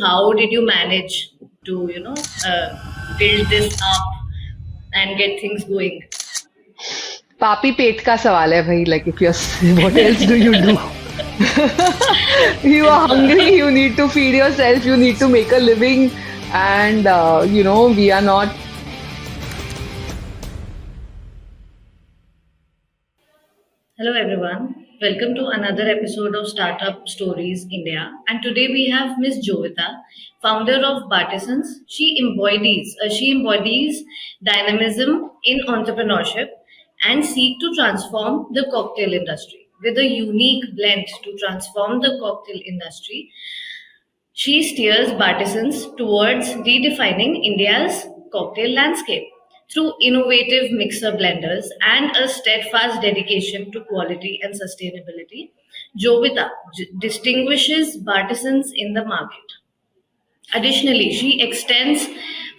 How did you manage to, build this up and get things going? पापी पेट का सवाल है भाई like if you're what else do you do? You are hungry, you need to feed yourself, you need to make a living, and we are not. Hello, everyone. Welcome to another episode of Startup Stories India. And today we have Miss Jovita, founder of Bartisans. She embodies dynamism in entrepreneurship and seek to transform the cocktail industry. With a unique blend to transform the cocktail industry, she steers Bartisans towards redefining India's cocktail landscape. Through innovative mixer blenders and a steadfast dedication to quality and sustainability, Jovita distinguishes Bartisans in the market. Additionally, she extends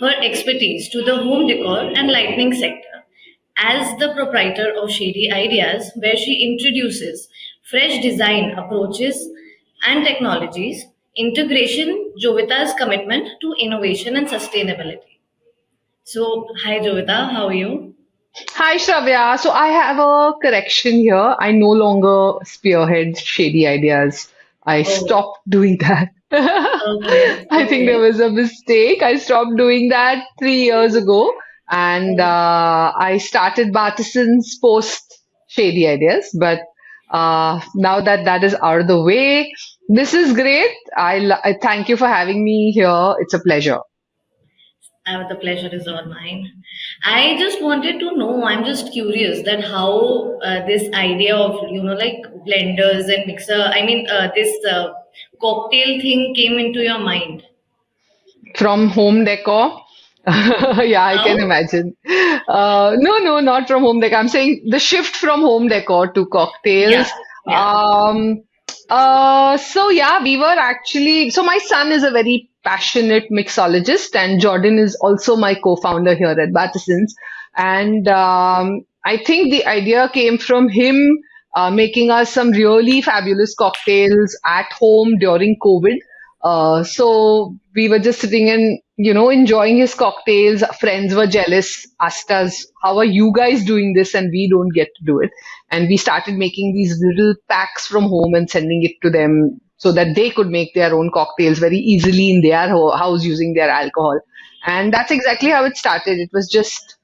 her expertise to the home decor and lighting sector as the proprietor of Shady Ideas, where she introduces fresh design approaches and technologies. Integration, Jovita's commitment to innovation and sustainability. So, hi Jovita, how are you? Hi Shravya, so I have a correction here. I no longer spearhead shady ideas. I Oh, stopped doing that. okay, I think there okay. was a mistake. I stopped doing that 3 years ago, and Oh, I started Bartisans post Shady Ideas. But now that that is out of the way, this is great. I thank you for having me here. It's a pleasure. the pleasure is all mine. I just wanted to know, I'm just curious that how this idea of, like blenders and mixer, this cocktail thing came into your mind. From home decor. Yeah, I can How? imagine. No, not from home decor. I'm saying the shift from home decor to Yeah, cocktails. yeah. Um, so yeah, we were actually, so my son is a very passionate mixologist, and Jordan is also my co-founder here at Bartisans. And I think the idea came from him making us some really fabulous cocktails at home during COVID. So we were just sitting and, enjoying his cocktails. Friends were jealous, asked us, how are you guys doing this? And we don't get to do it. And we started making these little packs from home and sending it to them so that they could make their own cocktails very easily in their house using their alcohol. And that's exactly how it started. It was just,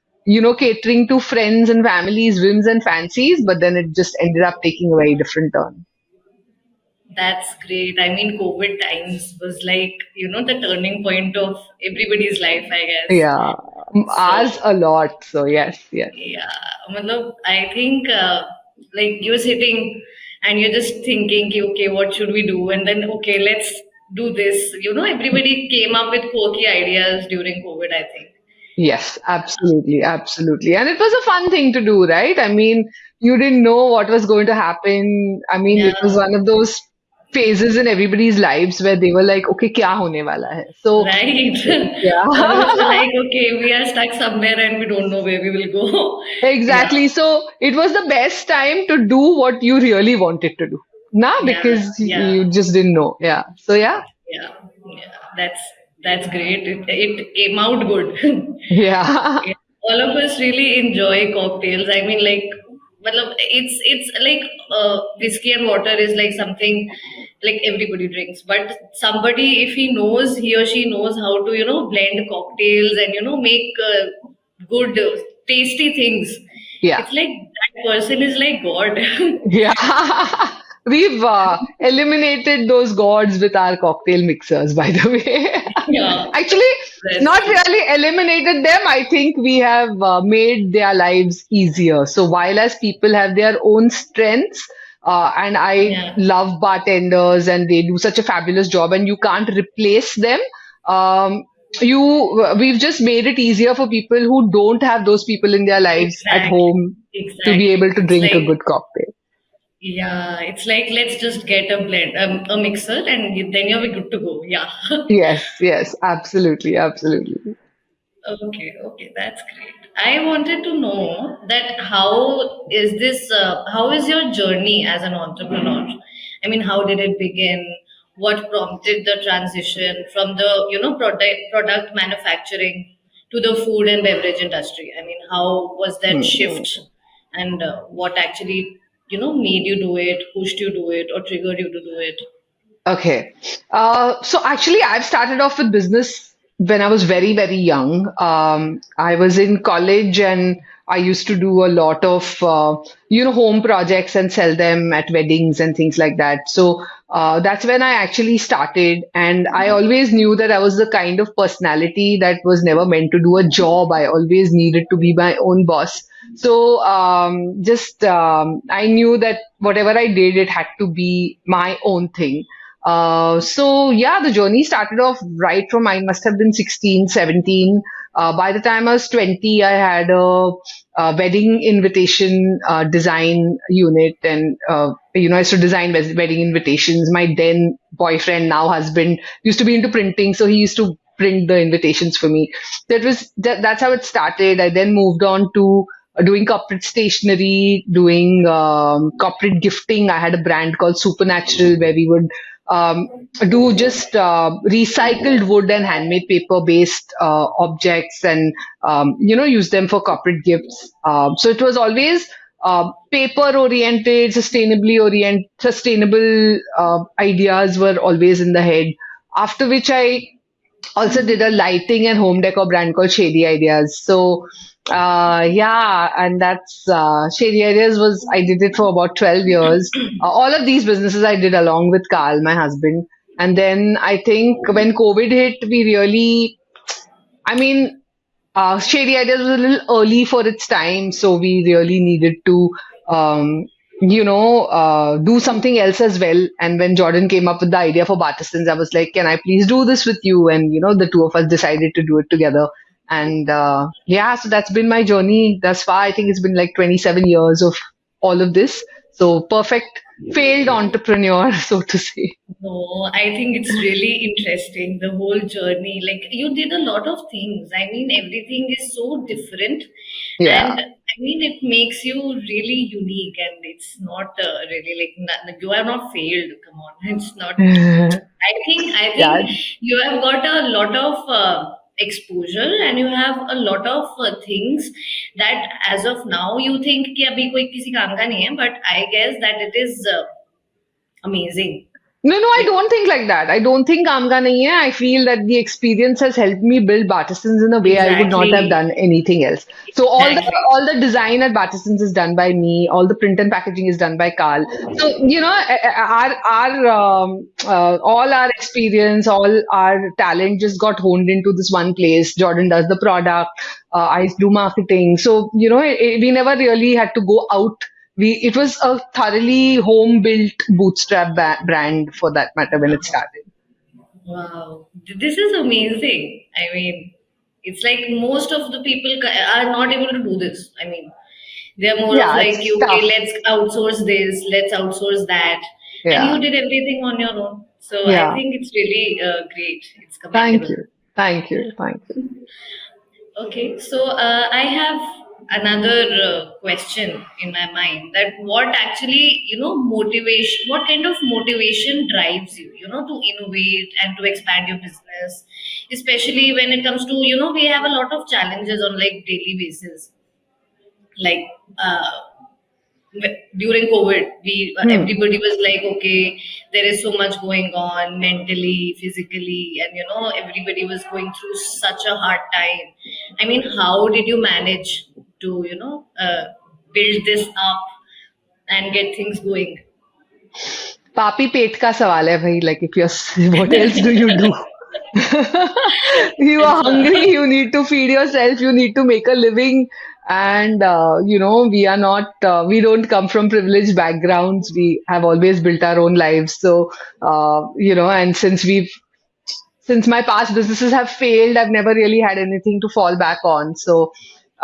catering to friends and families' whims and fancies, but then it just ended up taking a very different turn. That's great. I mean, COVID times was like, the turning point of everybody's life, I guess. Yeah, ours So, a lot. So yes, yes. yeah, I think like you're sitting and you're just thinking, कि, okay, what should we do? And then, okay, let's do this. Everybody came up with quirky ideas during COVID, I think. Yes, absolutely, absolutely. And it was a fun thing to do, right? I mean, you didn't know what was going to happen. I mean, Yeah, it was one of those phases in everybody's lives where they were like, okay, kya hone wala hai? So, right. All of us were yeah, like, okay, we are stuck somewhere and we don't know where we will go. Yeah, exactly. So it was the best time to do what you really wanted to do. Nah, yeah, because yeah. you just didn't know. Yeah. So yeah, Yeah, yeah, that's great. It came out good. yeah. Yeah. All of us really enjoy cocktails. I mean, like, it's like whiskey and water is like something like everybody drinks. But somebody, if he or she knows how to, blend cocktails and make good, tasty things, Yeah. it's like that person is like God. Yeah. We've eliminated those gods with our cocktail mixers, by the way. Yeah, Actually, that's not true. really eliminated them. I think we have made their lives easier. So while as people have their own strengths, and I Yeah. love bartenders and they do such a fabulous job and you can't replace them. Um, we've just made it easier for people who don't have those people in their lives at Exactly. home to be Exactly. able to It's drink a like, good cocktail. yeah, it's like let's just get a mixer, and then you're good to go. Yeah. Yes, yes, absolutely, absolutely. Okay, okay, that's great. I wanted to know that how is your journey as an entrepreneur? I mean, how did it begin? what prompted the transition from the product manufacturing to the food and beverage industry? I mean, how was that Hmm. shift, and what actually made you do it, pushed you to do it, or triggered you to do it? Okay. So actually, I've started off with business when I was very, very young. I was in college and I used to do a lot of, home projects and sell them at weddings and things like that. So that's when I actually started. And I always knew that I was the kind of personality that was never meant to do a job. I always needed to be my own boss. So just I knew that whatever I did, it had to be my own thing. So yeah, the journey started off right from I must have been 16, 17. By the time I was 20, I had a wedding invitation design unit, and I used to design wedding invitations. My then boyfriend, now husband, used to be into printing, so he used to print the invitations for me. That's how it started. I then moved on to doing corporate stationery, doing corporate gifting. I had a brand called Supernatural where we would um, do just recycled wood and handmade paper based objects, and use them for corporate gifts. So it was always paper oriented, sustainable ideas were always in the head. After which I also did a lighting and home decor brand called Shady Ideas. So yeah, and that's Shady Ideas was I did it for about 12 years. All of these businesses I did along with Carl, my husband. And then I think when COVID hit, we really, I mean, Shady Ideas was a little early for its time, so we really needed to, um, do something else as well. And when Jordan came up with the idea for Bartisans, I was like, "Can I please do this with you?" And the two of us decided to do it together. And yeah, so that's been my journey thus far. I think it's been like 27 years of all of this. So perfect failed entrepreneur, so to say. No, I think it's really interesting, the whole journey. Like, you did a lot of things. I mean, everything is so different. And Yeah. I mean, it makes you really unique. And it's not really like you are not failed. Come on. It's not. I think Yeah. you have got a lot of exposure, and you have a lot of things that as of now you think कि अभी कोई किसी काम का नहीं है, but I guess that it is amazing. No, no, I Like, don't think like that. I don't think काम का नहीं है. I feel that the experience has helped me build Bartisans in a way I would not have exactly, done anything else. So exactly. all the design at Bartisans is done by me. All the print and packaging is done by Carl. So all our experience, all our talent just got honed into this one place. Jordan does the product. I do marketing. So we never really had to go out. It was a thoroughly home built bootstrap brand for that matter when it started. Wow, this is amazing. I mean, it's like most of the people are not able to do this. I mean, they're more of Yeah, like, it's okay, tough. let's outsource this, let's outsource that. And you Yeah. did everything on your own. So I Yeah. think it's really great. It's Thank commendable. you. Thank you. Thank you. Okay, so I have another question in my mind, that what actually, motivation, what kind of motivation drives you, to innovate and to expand your business, especially when it comes to, we have a lot of challenges on like daily basis, like uh, during COVID, we Hmm. everybody was like, okay, there is so much going on mentally, physically, and everybody was going through such a hard time. I mean, how did you manage to build this up and get things going? पापी पेट का सवाल है भाई like if you're what else do you do? You are Acha. hungry, you need to feed yourself, you need to make a living, and we don't come from privileged backgrounds. We have always built our own lives. So and since my past businesses have failed, I've never really had anything to fall back on. So,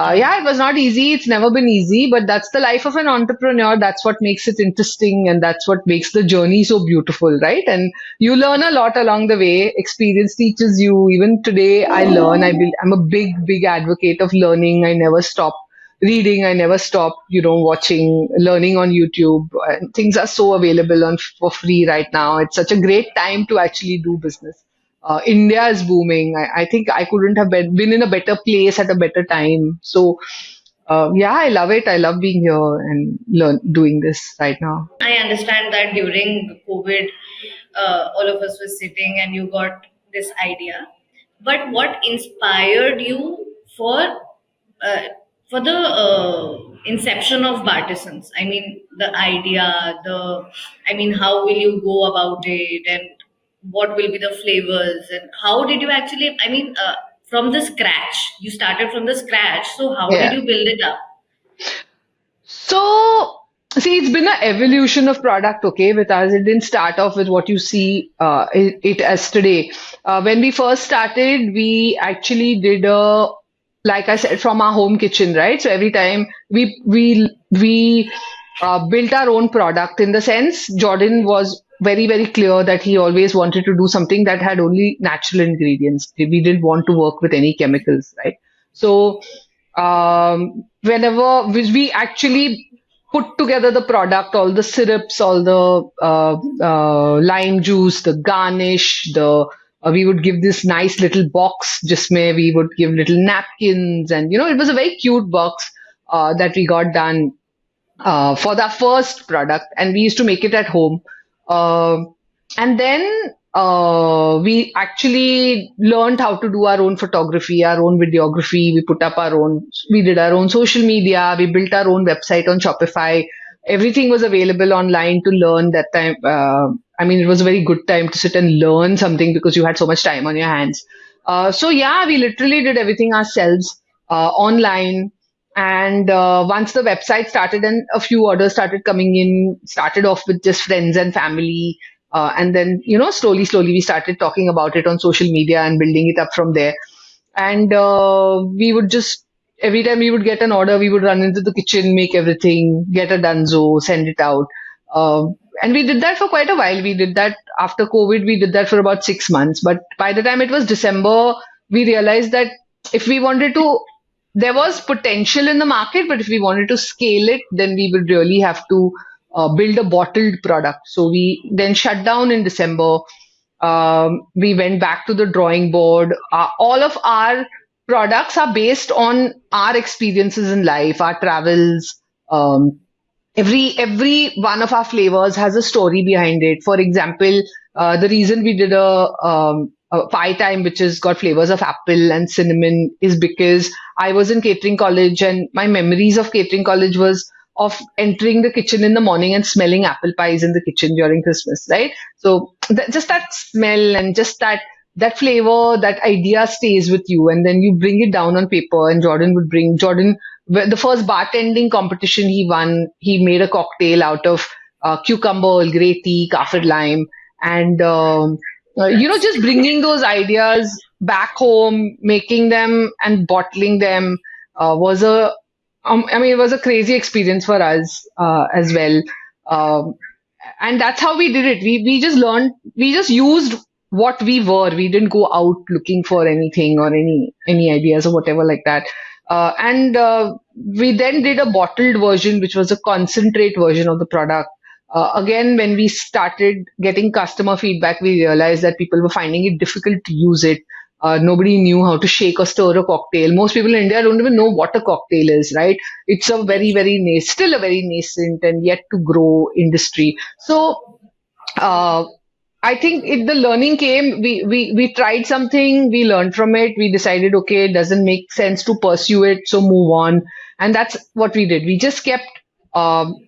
Uh, yeah, it was not easy. It's never been easy, but that's the life of an entrepreneur. That's what makes it interesting, and that's what makes the journey so beautiful, right? And you learn a lot along the way. Experience teaches you. Even today, I learn. I'm a big, big advocate of learning. I never stop reading. I never stopped, watching, learning on YouTube. And things are so available on for free right now. It's such a great time to actually do business. India is booming. I think I couldn't have been in a better place at a better time. So, yeah, I love it. I love being here and doing this right now. I understand that during COVID, all of us were sitting and you got this idea. But what inspired you uh, for the inception of Bartisans? I mean, the idea, I mean, how will you go about it, and what will be the flavors, and how did you actually? I mean, from the scratch, you started from the scratch. So how did Yeah. you build it up? So, see, it's been an evolution of product, okay, with us. It didn't start off with what you see it as today. When we first started, we actually did like I said, from our home kitchen, right? So every time we built our own product. In the sense, Jordan was very, very clear that he always wanted to do something that had only natural ingredients. We didn't want to work with any chemicals, right? So whenever we actually put together the product, all the syrups, all the lime juice, the garnish, the we would give this nice little box. Jisme we would give little napkins, and it was a very cute box that we got done for the first product, and we used to make it at home. Um and then we actually learned how to do our own photography, our own videography. We did our own social media. We built our own website on Shopify. Everything was available online to learn that time. I mean, it was a very good time to sit and learn something because you had so much time on your hands. So yeah, we literally did everything ourselves online. And once the website started and a few orders started coming in, started off with just friends and family. And then, slowly, slowly we started talking about it on social media and building it up from there. And we would just, every time we would get an order, we would run into the kitchen, make everything, get a dunzo, send it out. And we did that for quite a while. We did that after COVID, we did that for about 6 months. But by the time it was December, we realized that if we wanted to, there was potential in the market, but if we wanted to scale it, then we would really have to build a bottled product. So we then shut down in December. We went back to the drawing board. All of our products are based on our experiences in life, our travels. Every one of our flavors has a story behind it. For example, the reason we did a pie time which has got flavors of apple and cinnamon is because I was in catering college, and my memories of catering college was of entering the kitchen in the morning and smelling apple pies in the kitchen during Christmas, right? So just that smell and just that flavor, that idea stays with you, and then you bring it down on paper. And Jordan, the first bartending competition he won, he made a cocktail out of cucumber, Earl Grey tea, kaffir lime, and Nice. just bringing those ideas back home, making them and bottling them was I mean, it was a crazy experience for us as well. Um, and that's how we did it. We just learned, we just used what we were. We didn't go out looking for anything or any ideas or whatever like that. And we then did a bottled version, which was a concentrate version of the product. Again, when we started getting customer feedback, we realized that people were finding it difficult to use it. Nobody knew how to shake or stir a cocktail. Most people in India don't even know what a cocktail is, right? It's a very, Yes. still a very nascent and yet to grow industry. So uh, I think the learning came. We tried something, we learned from it. We decided, okay, it doesn't make sense to pursue it, so move on. And that's what we did. We just kept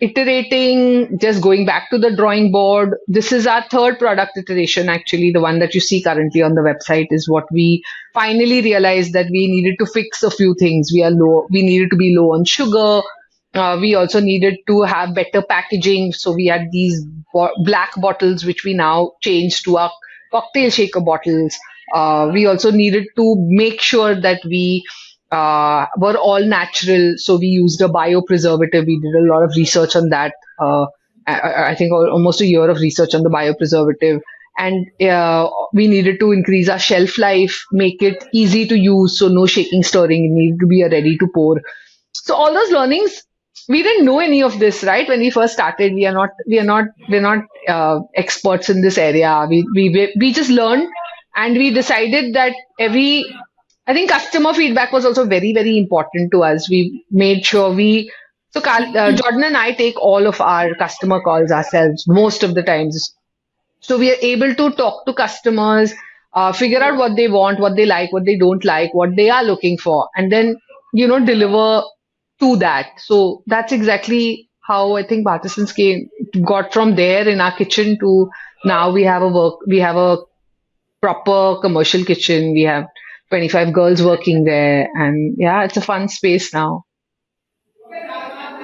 iterating, just going back to the drawing board. This is our third product iteration, actually. The one that you see currently on the website is what we finally realized that we needed to fix a few things. We needed to be low on sugar. We also needed to have better packaging. So we had these black bottles, which we now changed to our cocktail shaker bottles. We also needed to make sure that we were all natural. So we used a biopreservative. We did a lot of research on that. I think almost a year of research on the biopreservative. And we needed to increase our shelf life, make it easy to use. So no shaking, stirring. It needed to be a ready to pour. So all those learnings, we didn't know any of this, right? When we first started, we're not experts in this area. We just learned, and we decided that I think customer feedback was also very, very important to us. We made sure Jordan and I take all of our customer calls ourselves most of the times. So we are able to talk to customers, figure out what they want, what they like, what they don't like, what they are looking for, and then, deliver to that. So that's exactly how I think Bartisans got from there in our kitchen to now we have a proper commercial kitchen. We have 25 girls working there, and yeah, it's a fun space now.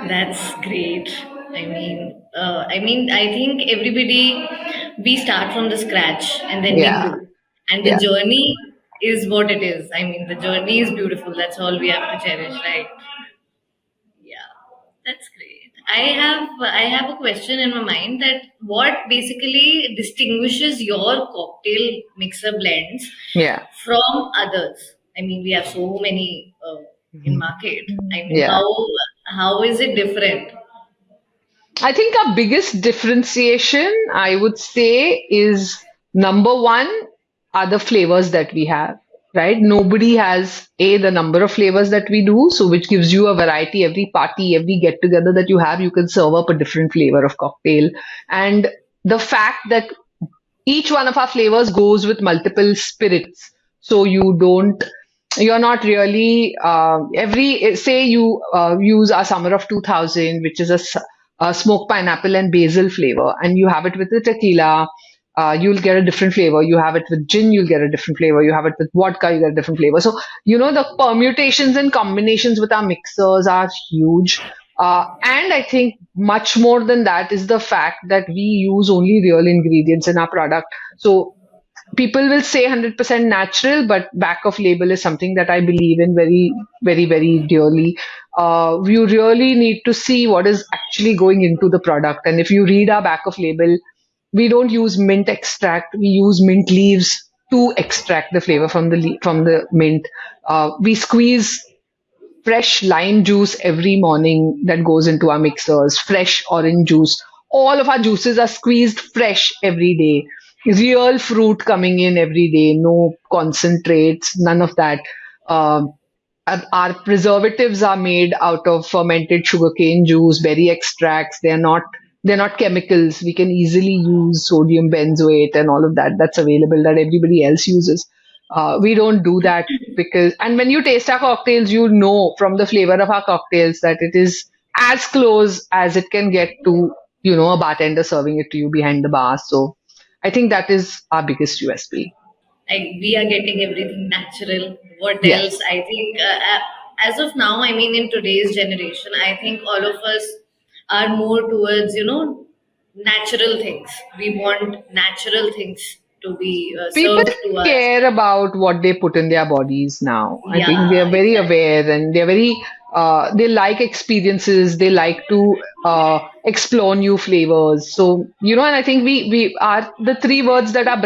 That's great. I think everybody, we start from the scratch and then we Yeah, grow, and the yeah, journey is what it is. I mean, the journey is beautiful. That's all we have to cherish, right? Yeah, that's great. I have a question in my mind that what basically distinguishes your cocktail mixer blends yeah. from others? I mean, we have so many in market. I mean, Yeah. how is it different? I think our biggest differentiation, I would say, is number one are the flavors that we have, right? Nobody has the number of flavors that we do, so which gives you a variety. Every party, every get together that you have, you can serve up a different flavor of cocktail. And the fact that each one of our flavors goes with multiple spirits, so you're not really every say you use a summer of 2000, which is a smoked pineapple and basil flavor, and you have it with the tequila. You'll get a different flavor. You have it with gin, you'll get a different flavor. You have it with vodka, you get a different flavor. So, the permutations and combinations with our mixers are huge. And I think much more than that is the fact that we use only real ingredients in our product. So people will say 100% natural, but back of label is something that I believe in very, very, very dearly. You really need to see what is actually going into the product. And if you read our back of label, we don't use mint extract. We use mint leaves to extract the flavor from from the mint. We squeeze fresh lime juice every morning that goes into our mixers, fresh orange juice. All of our juices are squeezed fresh every day. Real fruit coming in every day, no concentrates, none of that. Um, our preservatives are made out of fermented sugarcane juice, berry extracts. They're not chemicals. We can easily use sodium benzoate and all of that. That's available that everybody else uses. We don't do that and when you taste our cocktails, you know from the flavor of our cocktails that it is as close as it can get to, a bartender serving it to you behind the bar. So I think that is our biggest USP. Like we are getting everything natural. What else? Yes. I think as of now, I mean, in today's generation, I think all of us are more towards natural things. We want natural things to be People served to us. care about what they put in their bodies now. I think they Yeah, are very exactly. aware, and they like experiences. They like to explore new flavors. So, and I think we are the three words that our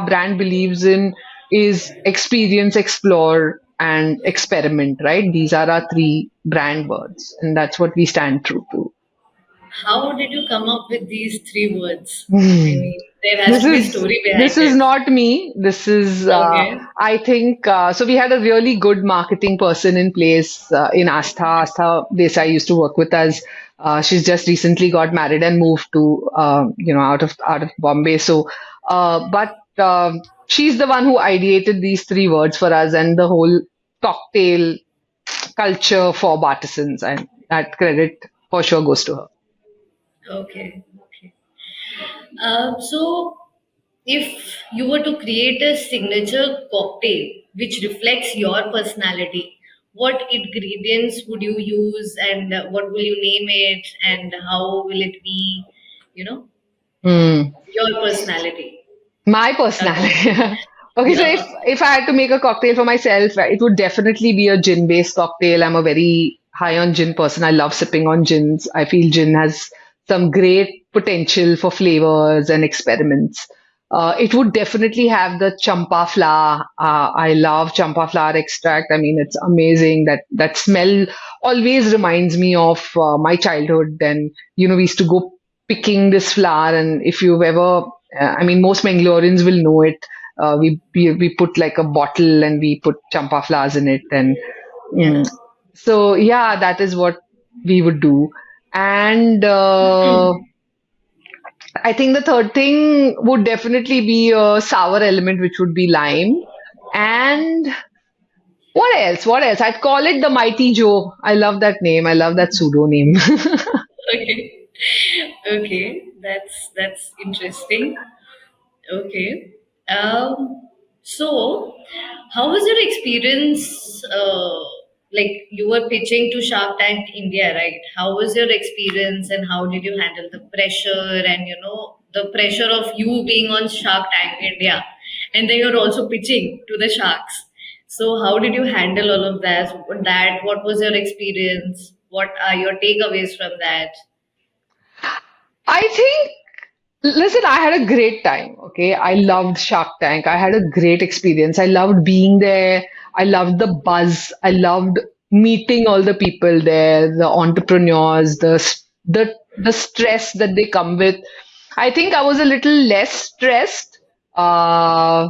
brand believes in is experience, explore, and experiment, right? These are our three brand words, and that's what we stand true to. How did you come up with these three words? I Hmm. mean, there has This to be is story this behind is it. not me. This is Okay. I think so. We had a really good marketing person in place in Astha. Astha Desai used to work with us. She's just recently got married and moved to out of Bombay. So, but she's the one who ideated these three words for us and the whole cocktail culture for Bartisans, and that credit for sure goes to her. Okay. Okay. So, if you were to create a signature cocktail which reflects your personality, what ingredients would you use and what will you name it and how will it be, you know, Hmm. your personality? My According personality. to Okay, so yeah. if I had to make a cocktail for myself, it would definitely be a gin-based cocktail. I'm a very high on gin person. I love sipping on gins. I feel gin has some great potential for flavors and experiments. it would definitely have the champa flower. I love champa flower extract. I mean, it's amazing. That smell always reminds me of my childhood. And we used to go picking this flower, and if you've ever, I mean, most Mangaloreans will know it. We put like a bottle and we put champa flowers in it, and Yeah. mm, so yeah, that is what we would do. And I think the third thing would definitely be a sour element, which would be lime. And what else? What else? I'd call it the Mighty Joe. I love that name. I love that pseudo name. Okay. Okay. That's interesting. Okay. So, how was your experience? Like you were pitching to Shark Tank India, right? How was your experience, and how did you handle the pressure and the pressure of you being on Shark Tank India, and then you're also pitching to the sharks. So, how did you handle all of that? What was your experience? What are your takeaways from that? I think Listen, I had a great time. Okay. I loved Shark Tank. I had a great experience. I loved being there. I loved the buzz. I loved meeting all the people there, the entrepreneurs, the stress that they come with. I think I was a little less stressed. Uh,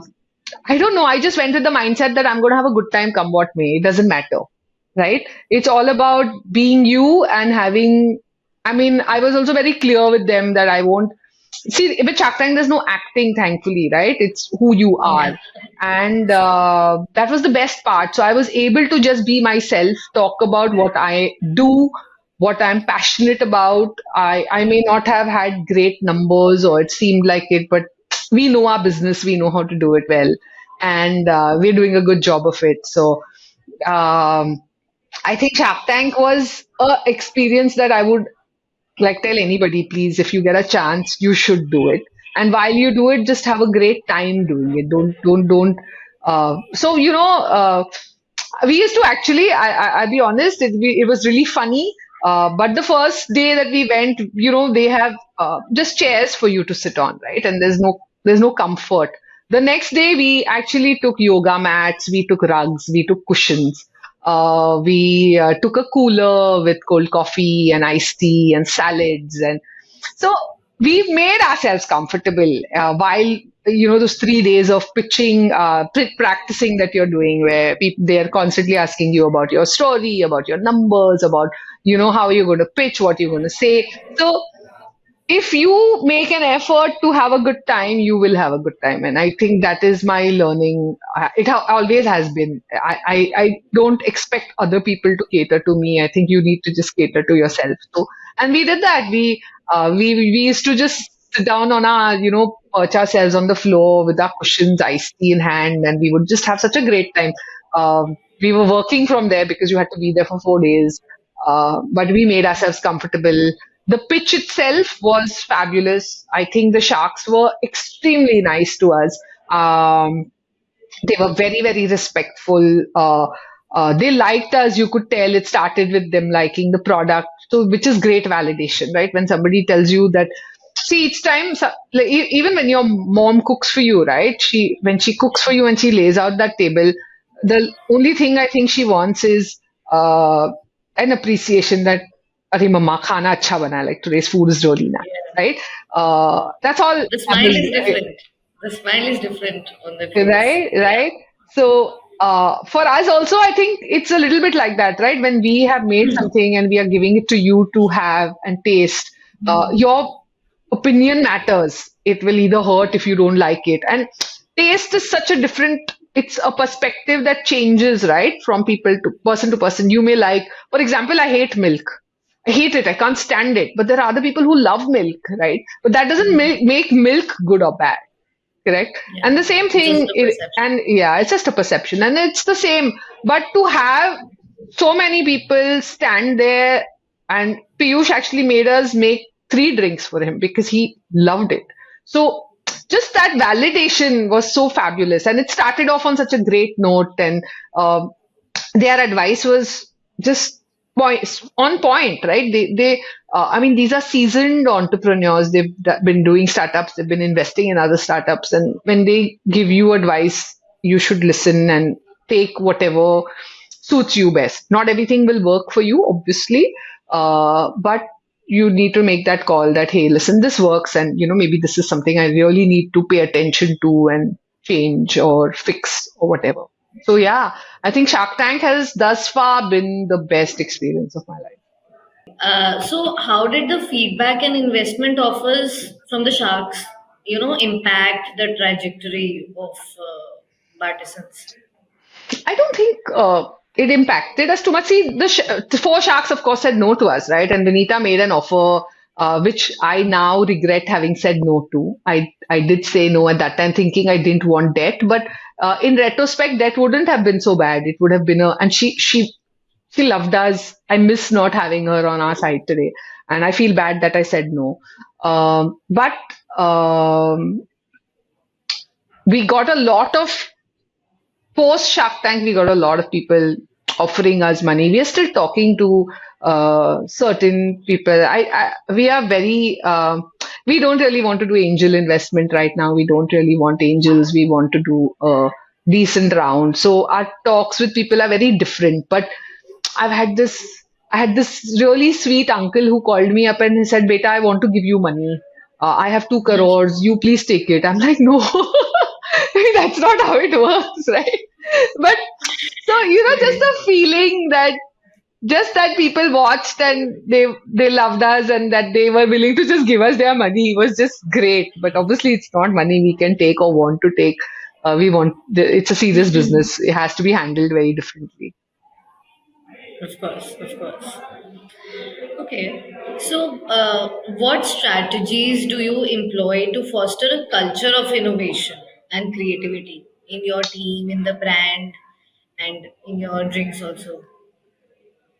I don't know. I just went with the mindset that I'm going to have a good time come what may. It doesn't matter. Right? It's all about being you and having. I mean, I was also very clear with them that I won't. See, with Shark Tank, there's no acting, thankfully, right? It's who you Yeah. are. And that was the best part. So I was able to just be myself, talk about what I do, what I'm passionate about. I may not have had great numbers or it seemed like it, but we know our business, we know how to do it well. And we're doing a good job of it. So um, I think Shark Tank was a experience that I would like tell anybody, please, if you get a chance, you should do it. And while you do it, just have a great time doing it. Don't. So we used to actually. I'll be honest. It was really funny. But the first day that we went, they have just chairs for you to sit on, right? And there's no comfort. The next day, we actually took yoga mats, we took rugs, we took cushions. We took a cooler with cold coffee and iced tea and salads, and so we've made ourselves comfortable while those 3 days of pitching, practicing that you're doing, where people they're constantly asking you about your story, about your numbers, about how you're going to pitch, what you're going to say. So if you make an effort to have a good time, you will have a good time. And I think that is my learning. Always has been. I don't expect other people to cater to me. I think you need to just cater to yourself. So, and we did that. We used to just sit down on our, perch ourselves on the floor with our cushions, iced tea in hand, and we would just have such a great time. We were working from there because you had to be there for 4 days. But we made ourselves comfortable. The pitch itself was fabulous. I think the Sharks were extremely nice to us. They were very, very respectful. They liked us. You could tell it started with them liking the product. So, which is great validation, right? When somebody tells you that, see, each time, like, even when your mom cooks for you, right? When she cooks for you and she lays out that table, the only thing I think she wants is uh, an appreciation that, Arey mama, khana acha bana hai, like today's food is really nice, Yeah. right? That's all The smile mothers, is different. The smile is different on the face. right? Yeah. Right? So, for us also, I think it's a little bit like that, right? When we have made something and we are giving it to you to have and taste, your opinion matters. It will either hurt if you don't like it. And taste is such a different, it's a perspective that changes, right? From people to person to person. You may like, for example, I hate milk. I hate it. I can't stand it. But there are other people who love milk, right? But that doesn't make milk good or bad, correct? Yeah. And the same It's just thing, the perception. and yeah, it's just a perception, and it's the same. But to have so many people stand there, and Piyush actually made us make 3 drinks for him because he loved it. So just that validation was so fabulous, and it started off on such a great note, and their advice was just on point, right? I mean, these are seasoned entrepreneurs. They've been doing startups. They've been investing in other startups, and when they give you advice, you should listen and take whatever suits you best. Not everything will work for you, obviously, but you need to make that call that, hey, listen, this works, and maybe this is something I really need to pay attention to and change or fix or whatever. So yeah, I think Shark Tank has thus far been the best experience of my life. So how did the feedback and investment offers from the sharks, impact the trajectory of Bartisans? I don't think it impacted us too much. See, the four sharks, of course, said no to us, right? And Vinita made an offer, which I now regret having said no to. I did say no at that time, thinking I didn't want debt, but in retrospect, that wouldn't have been so bad. It would have been and she loved us. I miss not having her on our side today, and I feel bad that I said no. But we got a lot of post Shark Tank, we got a lot of people offering us money. We are still talking to certain people. We are very, we don't really want to do angel investment right now. We don't really want angels. We want to do a decent round. So our talks with people are very different. But I've had this, I had this really sweet uncle who called me up and he said, Beta, I want to give you money. I have 2 crores. You please take it. I'm like, no, that's not how it works, right? But so, just the feeling that just that people watched and they loved us and that they were willing to just give us their money was just great. But obviously, it's not money we can take or want to take. It's a serious business. It has to be handled very differently. Of course, of course. Okay. So, what strategies do you employ to foster a culture of innovation and creativity in your team, in the brand, and in your drinks also?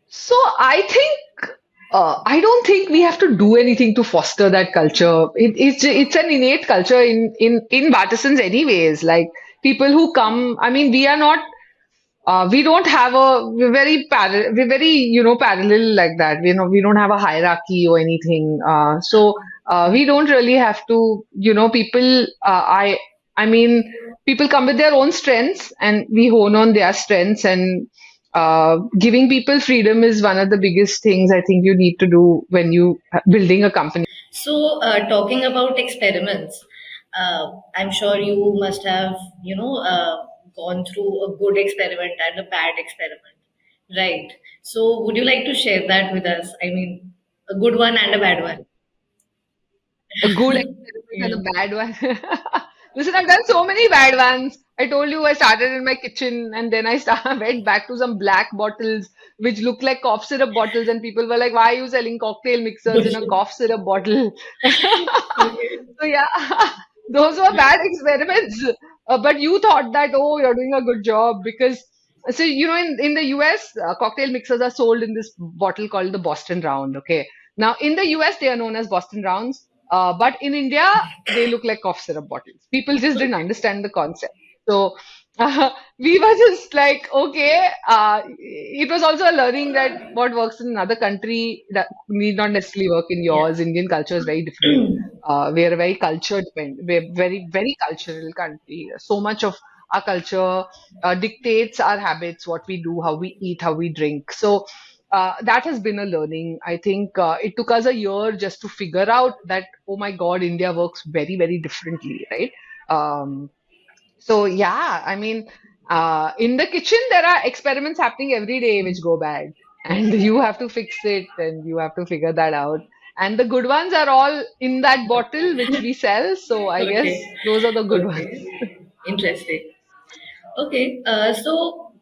So I think I don't think we have to do anything to foster that culture. It's an innate culture in Bartisans anyways. Like people who come, I mean, we don't have we're very parallel like that. We don't have a hierarchy or anything. We don't really have to people. I mean people come with their own strengths and we hone on their strengths and giving people freedom is one of the biggest things I think you need to do when you building a company. So, talking about experiments, I'm sure you must have, gone through a good experiment and a bad experiment, right? So, would you like to share that with us? I mean, a good one and a bad one. A good experiment and Yeah. a bad one. Listen, I've done so many bad ones. I told you I started in my kitchen and then went back to some black bottles which look like cough syrup bottles, and people were like, "Why are you selling cocktail mixers in a cough syrup bottle?" Okay. So yeah, those were bad experiments. But you thought that, oh, you're doing a good job because so in the US, cocktail mixers are sold in this bottle called the Boston Round. Okay, now in the US they are known as Boston Rounds, but in India they look like cough syrup bottles. People just didn't understand the concept. So we were just like, okay, it was also a learning that what works in another country that need not necessarily work in Yeah. yours. Indian culture is very different. We are a very culture dependent. We're very, very cultural country. So much of our culture dictates our habits, what we do, how we eat, how we drink. So that has been a learning. I think it took us a year just to figure out that, oh my God, India works very, very differently, right? So yeah, I mean, in the kitchen there are experiments happening every day which go bad, and you have to fix it and you have to figure that out. And the good ones are all in that bottle which we sell. So I Okay. guess those are the good ones. Okay. Interesting. Okay. So,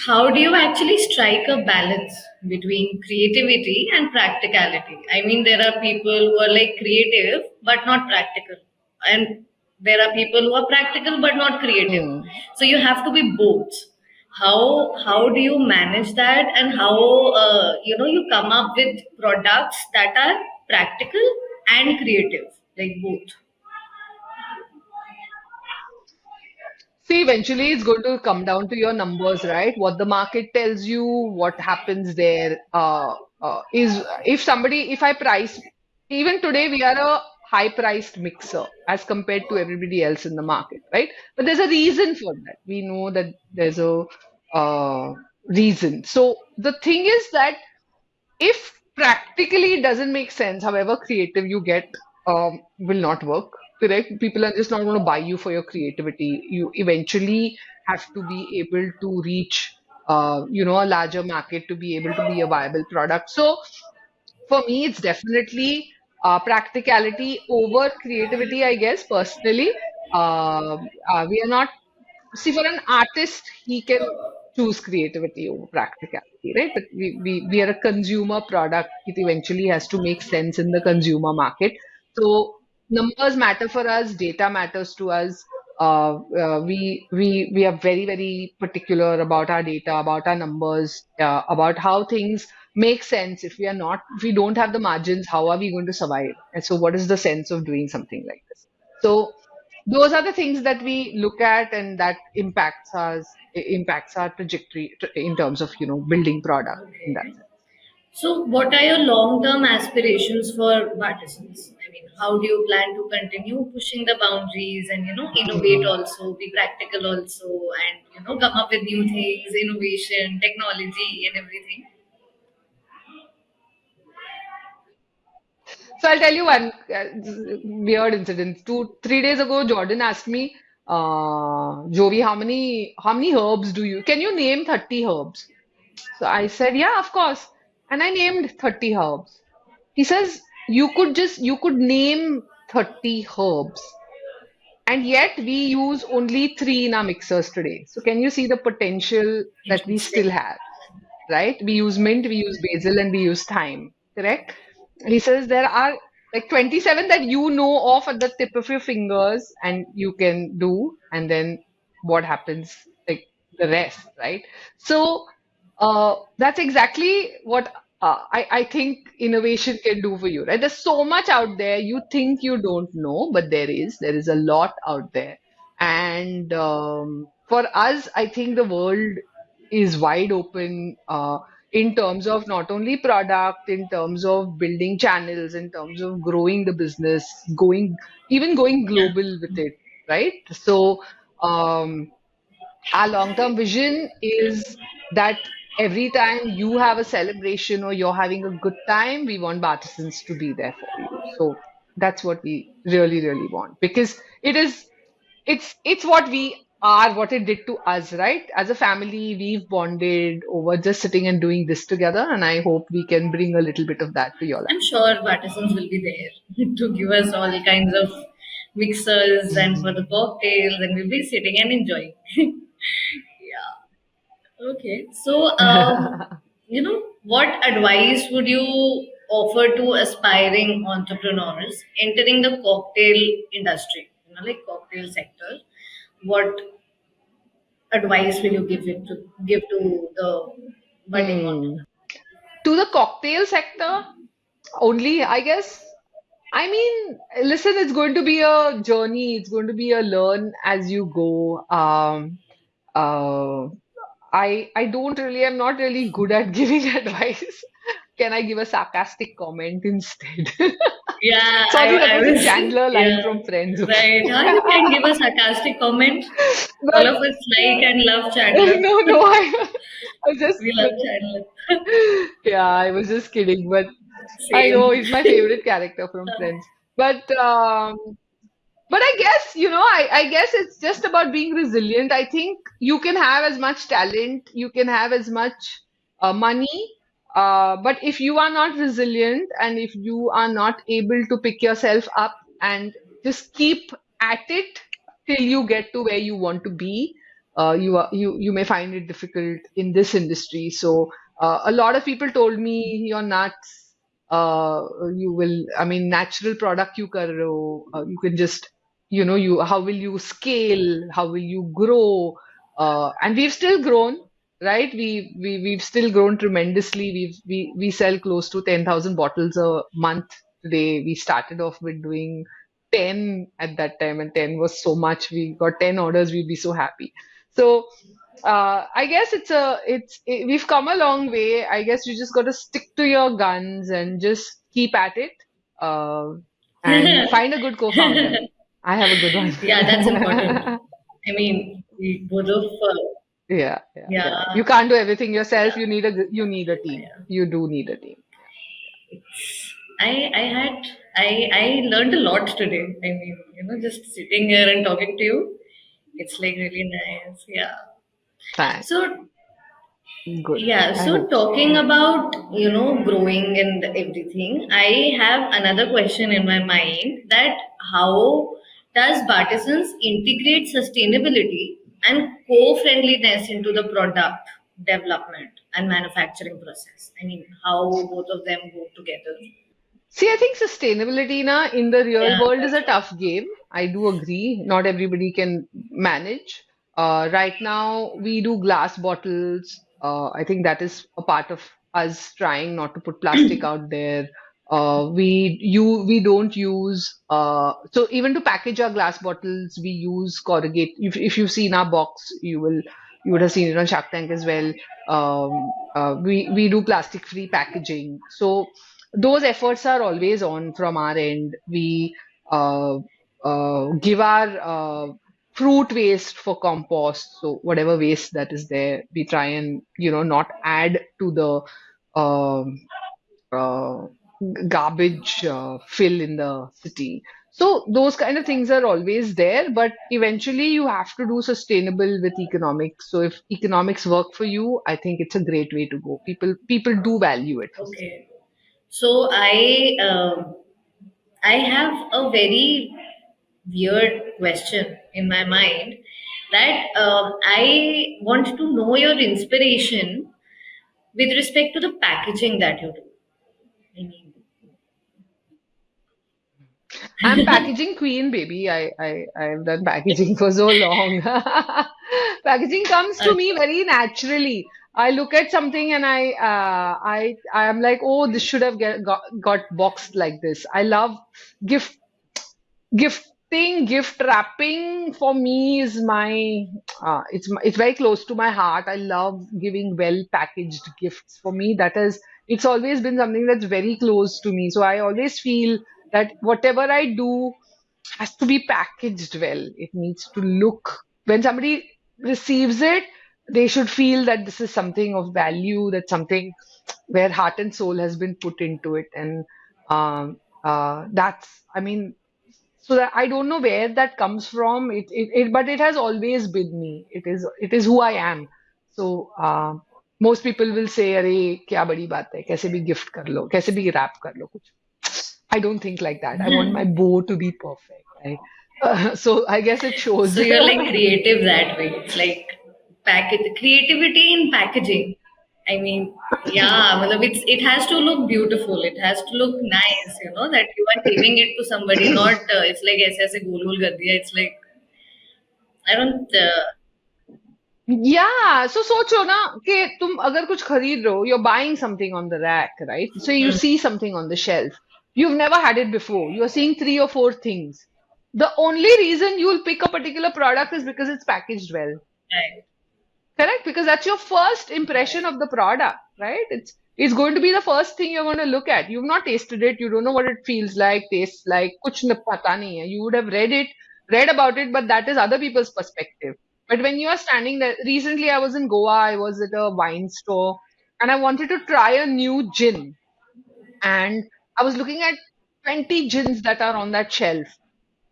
how do you actually strike a balance between creativity and practicality? I mean, there are people who are like creative but not practical, and there are people who are practical but not creative. Hmm. So you have to be both. How do you manage that, and how you come up with products that are practical and creative, like both? See, eventually it's going to come down to your numbers, right? What the market tells you, what happens there, is if somebody, if I price, even today we are a high priced mixer as compared to everybody else in the market, right? But there's a reason for that. We know that there's a uh, reason. So the thing is that if practically it doesn't make sense, however creative you get, will not work. Correct? People are just not going to buy you for your creativity. You eventually have to be able to reach, a larger market to be able to be a viable product. So for me, it's definitely practicality over creativity, I guess, personally. We are not. See, for an artist, he can choose creativity over practicality, right? But we are a consumer product. It eventually has to make sense in the consumer market. So numbers matter for us, data matters to us. We are very, very particular about our data, about our numbers, about how things make sense. If we don't have the margins, how are we going to survive? And so, what is the sense of doing something like this? So those are the things that we look at and that impacts our trajectory in terms of building product in that Okay. sense. So, what are your long-term aspirations for Bartisans? I mean, how do you plan to continue pushing the boundaries and innovate Hmm. also, be practical also, and come up with new things, innovation, technology, and everything? So I'll tell you one weird incident. 3 days ago, Jordan asked me, Jovi, how many herbs can you name 30 herbs? So I said, yeah, of course. And I named 30 herbs. He says, you could name 30 herbs. And yet we use only three in our mixers today. So can you see the potential that we still Interesting. have, right? We use mint, we use basil, and we use thyme, correct? He says there are like 27 that you know of at the tip of your fingers and you can do, and then what happens, like the rest, right? So that's exactly what I think innovation can do for you, right? There's so much out there you think you don't know, but there is a lot out there. And for us, I think the world is wide open in terms of not only product, in terms of building channels, in terms of growing the business, going Yeah. global with it, right? So um, our long-term vision is that every time you have a celebration or you're having a good time, we want Bartisans to be there for you. So that's what we really, really want because it's what we are, what it did to us, right? As a family, we've bonded over just sitting and doing this together, and I hope we can bring a little bit of that to your I'm life. sure Bartisans will be there to give us all kinds of mixers and for the cocktails, and we'll be sitting and enjoying. Yeah. Okay. So, what advice would you offer to aspiring entrepreneurs entering the cocktail industry, like cocktail sector? What advice will you give to the budding Hmm. entrepreneur? To the cocktail sector, only, I guess. I mean, listen, it's going to be a journey. It's going to be a learn as you go. Uh, I don't really, I'm not really good at giving advice. Can I give a sarcastic comment instead? Yeah, Sorry, that I was a was, Chandler line yeah, from Friends, okay? right. How you can give a sarcastic comment? All But of us like and love Chandler. no, I was just We love Chandler. yeah, I was just kidding, but I know Same. he's my favorite character from Friends. But but I guess, I guess it's just about being resilient. I think you can have as much talent, you can have as much money, but if you are not resilient and if you are not able to pick yourself up and just keep at it till you get to where you want to be, you may find it difficult in this industry. So a lot of people told me you're nuts. You will, I mean, natural product you kar rahe ho, you can just how will you scale, how will you grow, and we've still grown, right? We've still grown tremendously. We sell close to 10,000 bottles a month today. We started off with doing 10 at that time, and 10 was so much. We got 10 orders, we'd be so happy. So I guess we've come a long way. I guess you just got to stick to your guns and just keep at it, uh, and find a good co-founder. I have a good one. Yeah, that's important. I mean, we both of, Yeah, yeah, yeah. yeah, You can't do everything yourself. yeah, You need a team. yeah. You do need a team. I had, I learned a lot today. I mean, just sitting here and talking to you, it's like really nice. Yeah. Thanks. So, Good. yeah, I so hope so. talking about, growing and everything, I have another question in my mind that how does Bartisans integrate sustainability and co-friendliness into the product development and manufacturing process? I mean, how both of them go together? See, I think sustainability in the real Yeah, world is a that's tough game. I do agree. Not everybody can manage. Right now, we do glass bottles. I think that is a part of us trying not to put plastic out there. We don't use so even to package our glass bottles, we use corrugate. If you've seen our box, you would have seen it on Shark Tank as well. We do plastic free packaging. So those efforts are always on from our end. We uh, give our fruit waste for compost. So whatever waste that is there, we try and not add to the uh, garbage fill in the city. So those kind of things are always there, but eventually you have to do sustainable with economics. So if economics work for you, I think it's a great way to go. People do value it for okay. So I have a very weird question in my mind that I want to know your inspiration with respect to the packaging that you do. I mean, I'm packaging queen, baby. I've done packaging for so long. Packaging comes to me Acha. very naturally. I look at something and I am like, oh, this should have got boxed like this. I love gift gift wrapping for me is my it's very close to my heart. I love giving well packaged gifts. For me, that is it's always been something that's very close to me. So I always feel that whatever I do has to be packaged well. It needs to look, when somebody receives it, they should feel that this is something of value, that something where heart and soul has been put into it. And that's, I mean, so that I don't know where that comes from. But it has always been me. It is who I am. So most people will say, "अरे क्या बड़ी बात है? कैसे भी gift कर लो, कैसे भी wrap कर लो कुछ." I don't think like that. I want my bow to be perfect. So I guess it shows. So you're like creative that way. It's like package creativity in packaging. I mean, yeah, matlab it has to look beautiful. It has to look nice. That you are giving it to somebody. Not it's like ऐसे ऐसे गोल गोल कर दिया. It's like I don't. Yeah, so सोचो ना कि तुम अगर कुछ खरीद रहे हो, you're buying something on the rack, right? So you Mm, see something on the shelf. You've never had it before. You're seeing three or four things. The only reason you'll pick a particular product is because it's packaged well. right. Correct, because that's your first impression of the product, right? It's going to be the first thing you're going to look at. You've not tasted it, you don't know what it feels like, tastes like. Kuch pata nahi hai. You would have read about it, but that is other people's perspective. But when you are standing there, recently I was in Goa, I was at a wine store, and I wanted to try a new gin, and I was looking at 20 gins that are on that shelf.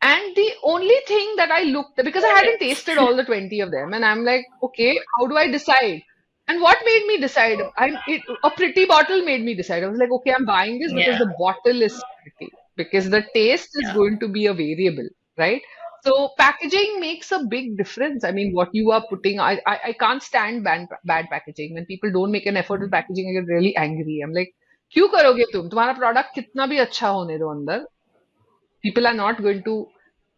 And the only thing that I looked, because I hadn't tasted all the 20 of them, and I'm like, okay, how do I decide? And what made me decide? A pretty bottle made me decide. I was like, okay, I'm buying this because Yeah, the bottle is pretty, because the taste is yeah, going to be a variable, right? So packaging makes a big difference. I mean, what you are putting, I can't stand bad packaging. When people don't make an effort with packaging, I get really angry. I'm like, क्यों करोगे तुम? तुम्हारा product कितना भी अच्छा होने दो अंदर, people are not going to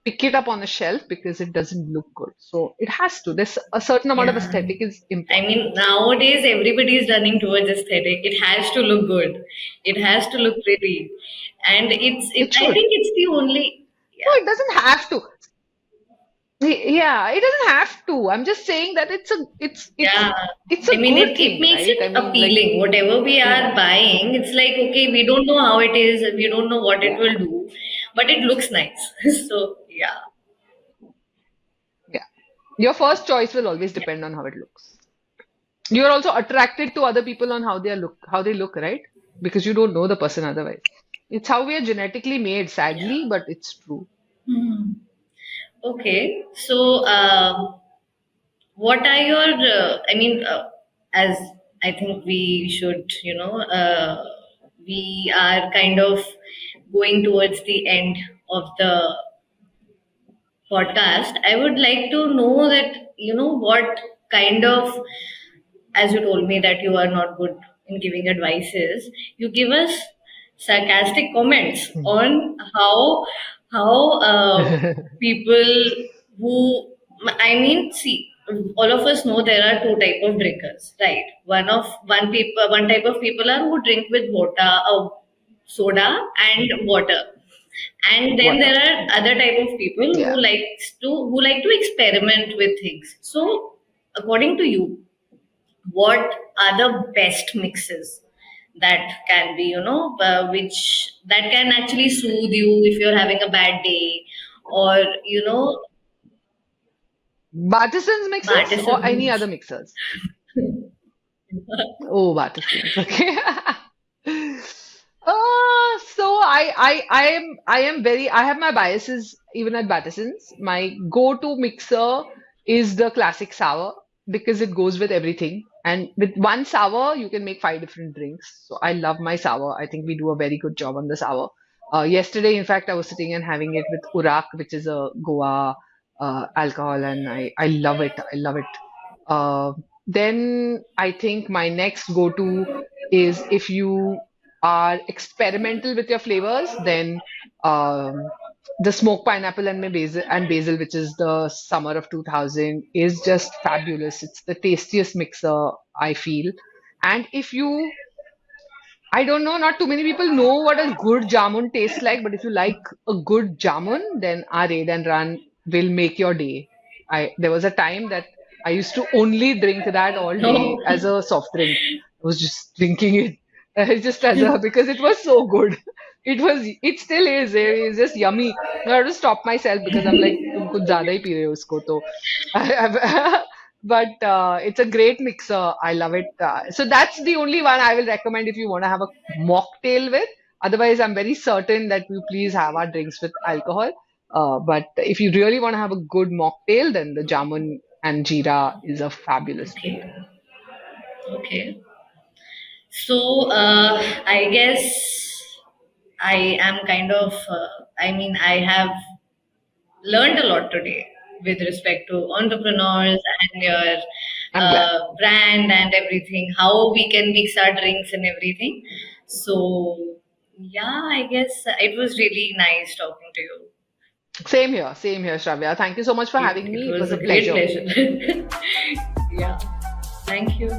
pick it up on a shelf because it doesn't look good. So it has to. There's a certain amount of yeah. aesthetic is I important. mean, nowadays everybody is running towards aesthetic. It has to look good. It has to look pretty, and It I should. think it's the only. No, Yeah. it doesn't have to. Yeah, it doesn't have to. I'm just saying that Yeah. it's I a mean, good it thing, makes right? it I mean, like, appealing. Whatever we yeah, are buying, it's like, okay, we don't know how it is, we don't know what it will yeah, do, but it looks nice. So, yeah. yeah. Your first choice will always Yeah. depend on how it looks. You're also attracted to other people on how they look, right? Because you don't know the person otherwise. It's how we are genetically made, Yeah. sadly, but it's true. Hmm. Okay. So, what are your, as I think we should, we are kind of going towards the end of the podcast. I would like to know that, what kind of, as you told me that you are not good in giving advices, you give us sarcastic comments Hmm. on how people who, I mean, see, all of us know there are two type of drinkers, right? One type of people are who drink with water, soda and water, and then Water. there are Yeah. other type of people Yeah. who like to experiment with things. So according to you, what are the best mixes that can be, which that can actually soothe you if you're having a bad day, or Bartisans mixers or any other Bartisans. mixers? Oh, Bartisans. Okay. I have my biases even at Battison's. My go-to mixer is the classic sour because it goes with everything. And with one sour, you can make five different drinks. So I love my sour. I think we do a very good job on the sour. Yesterday, in fact, I was sitting and having it with Urak, which is a Goa alcohol, and I love it. I love it. Uh, then I think my next go-to is if you are experimental with your flavors, then um, the smoked pineapple and basil, which is the summer of 2000, is just fabulous. It's the tastiest mixer I feel. And if you I don't know, not too many people know what a good jamun tastes like, but if you like a good jamun, then our Raid and Run will make your day. There was a time that I used to only drink that all day No. as a soft drink. I was just drinking it just as a because it was so good. It still is. It's just yummy. I have to stop myself because I'm like, तुम कुछ ज़्यादा ही P रहे हो उसको तो. But it's a great mixer. I love it. So that's the only one I will recommend if you want to have a mocktail with. Otherwise, I'm very certain that we please have our drinks with alcohol. But if you really want to have a good mocktail, then the jamun and jeera is a fabulous drink. Okay. Okay. So I guess I am kind of, I have learned a lot today with respect to entrepreneurs and your I'm glad. brand and everything, how we can mix our drinks and everything. So, yeah, I guess it was really nice talking to you. Same here, Shravya. Thank you so much for having It me. It was was a a great pleasure. pleasure. Yeah, thank you.